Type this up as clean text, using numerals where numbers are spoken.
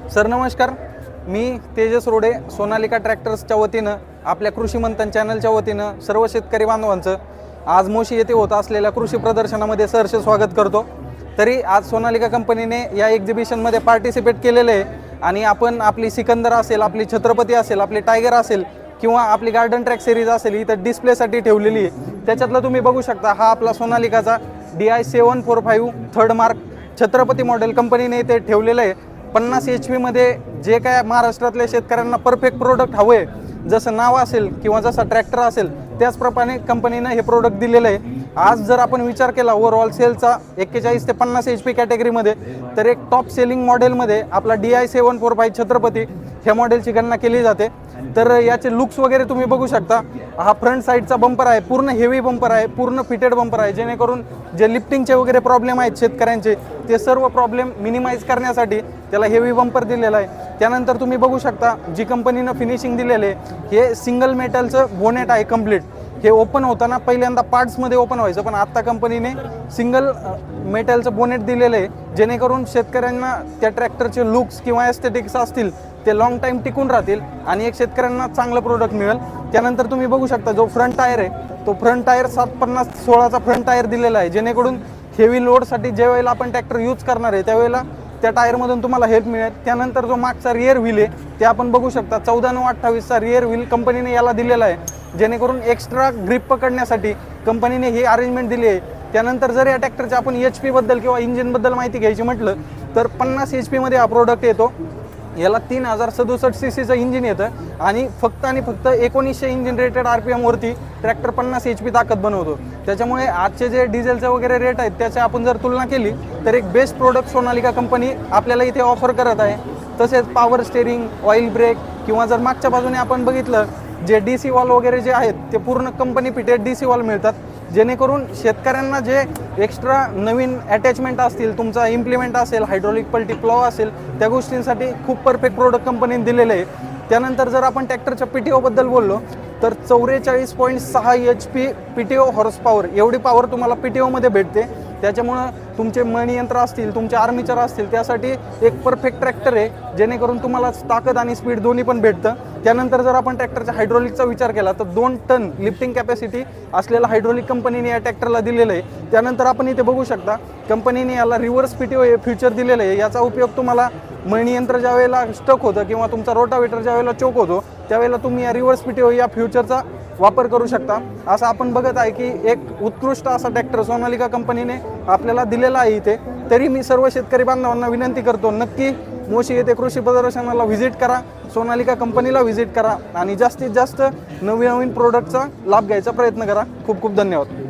Sir नमस्कार, मी तेजस रोडे सोनालिका ट्रॅक्टर्सच्या वतीनं आपल्या कृषी मंथन चॅनलच्या वतीनं सर्व शेतकरी बांधवांचं आज मोशी येथे होत असलेल्या कृषी प्रदर्शनामध्ये सहर्ष स्वागत करतो। तरी आज सोनालिका कंपनीने या एक्झिबिशनमध्ये पार्टिसिपेट केलेले आहे आणि आपण आपली सिकंदर असेल, आपली छत्रपती असेल, आपली टायगर असेल किंवा आपली गार्डन ट्रॅक सिरीज असेल इथं डिस्प्लेसाठी ठेवलेली आहे। त्याच्यातलं तुम्ही बघू शकता, हा आपला सोनालिकाचा DI 745 third mark Chhatrapati model कंपनीने इथे ठेवलेलं आहे। 50 HP मध्ये जे काय महाराष्ट्रातल्या शेतकऱ्यांना परफेक्ट प्रोडक्ट हवे, जसं नाव असेल किंवा जसा ट्रॅक्टर असेल त्याचप्रमाणे कंपनीनं हे प्रोडक्ट दिलेलं आहे। आज जर आपण विचार केला ओव्हरऑल सेलचा 41 ते 50 HP कॅटेगरीमध्ये, तर एक टॉप सेलिंग मॉडेलमध्ये आपला DI 745 छत्रपती ह्या मॉडेलची गणना केली जाते। तर याचे लुक्स वगैरे तुम्ही बघू शकता। हा फ्रंट साईडचा बंपर आहे, पूर्ण हेवी बंपर आहे, पूर्ण फिटेड बंपर आहे, जेणेकरून जे लिफ्टिंगचे वगैरे प्रॉब्लेम आहेत शेतकऱ्यांचे ते सर्व प्रॉब्लेम मिनिमाइज करण्यासाठी त्याला हेवी बंपर दिलेला आहे। त्यानंतर तुम्ही बघू शकता जी कंपनीनं फिनिशिंग दिलेलं आहे हे सिंगल मेटलचं बोनेट आहे कंप्लीट। हे ओपन होताना पहिल्यांदा पार्ट्समध्ये ओपन व्हायचं, पण आता कंपनीने सिंगल मेटलचं बोनेट दिलेलं आहे, जेणेकरून शेतकऱ्यांना त्या ट्रॅक्टरचे लुक्स किंवा एस्थेटिक्स असतील ते लॉंग टाईम टिकून राहतील आणि एक शेतकऱ्यांना चांगलं प्रोडक्ट मिळेल। त्यानंतर तुम्ही बघू शकता जो फ्रंट टायर आहे तो फ्रंट टायर 750/16चा फ्रंट टायर दिलेला आहे, जेणेकरून हेवी लोडसाठी ज्या वेळेला आपण ट्रॅक्टर यूज करणार आहे त्यावेळेला त्या टायरमधून तुम्हाला हेल्प मिळेल। त्यानंतर जो मागचा रिअर व्हील आहे ते आपण बघू शकता 14/9/28चा रिअर व्हील कंपनीने याला दिलेला आहे, जेणेकरून एक्स्ट्रा ग्रिप पकडण्यासाठी कंपनीने ही अरेंजमेंट दिली आहे। त्यानंतर जर या ट्रॅक्टरच्या आपण HP बद्दल किंवा इंजिनबद्दल माहिती घ्यायची म्हटलं तर 50 HP मध्ये हा प्रोडक्ट येतो। याला 3067 CCचं इंजिन येतं आणि फक्त 1900 इंजिन रेटेड RPM वरती ट्रॅक्टर 50 HP ताकद बनवतो। त्याच्यामुळे आजचे जे डिझेलचे वगैरे रेट आहेत त्याच्या आपण जर तुलना केली तर एक बेस्ट प्रोडक्ट सोनालिका कंपनी आपल्याला इथे ऑफर करत आहे। तसेच पॉवर स्टेरिंग, ऑइल ब्रेक किंवा जर मागच्या बाजूने आपण बघितलं जे DC वॉल वगैरे जे आहेत ते पूर्ण कंपनी फिटेड DC वॉल मिळतात, जेणेकरून शेतकऱ्यांना जे एक्स्ट्रा नवीन अटॅचमेंट असतील, तुमचा इम्प्लिमेंट असेल, हायड्रॉलिक पल्टी प्लॉ असेल, त्या गोष्टींसाठी खूप परफेक्ट प्रोडक्ट कंपनीने दिलेले आहे। त्यानंतर जर आपण ट्रॅक्टरच्या PTO बद्दल बोललो तर 44.6 HP PTO हॉर्स पॉवर एवढी पॉवर तुम्हाला PTO मध्ये भेटते। त्याच्यामुळं तुमचे मणी यंत्र असतील, तुमचे आर्मीचर असतील त्यासाठी एक परफेक्ट ट्रॅक्टर आहे, जेणेकरून तुम्हाला ताकद आणि स्पीड दोन्ही पण भेटतं। त्यानंतर जर आपण ट्रॅक्टरच्या हायड्रॉलिकचा विचार केला तर 2 टन लिफ्टिंग कॅपॅसिटी असलेला हायड्रॉलिक कंपनीने या ट्रॅक्टरला दिलेलं आहे। त्यानंतर आपण इथे बघू शकता कंपनीने याला रिव्हर्स PTO हे फ्युचर दिलेलं आहे। याचा उपयोग तुम्हाला मळणी यंत्र ज्या वेळेला स्टक होतं किंवा तुमचा रोटावेटर ज्या वेळेला चोक होतो त्यावेळेला तुम्ही या रिव्हर्स PTO या फ्युचरचा वापर करू शकता। असं आपण बघत आहे की एक उत्कृष्ट असा ट्रॅक्टर सोनालिका कंपनीने आपल्याला दिलेला आहे इथे। तरी मी सर्व शेतकरी बांधवांना विनंती करतो, नक्की मोशी येथे कृषी प्रदर्शनाला व्हिजिट करा, सोनालिका कंपनीला व्हिजिट करा आणि जास्तीत जास्त नवीन प्रोडक्टचा लाभ घ्यायचा प्रयत्न करा। खूप खूप धन्यवाद।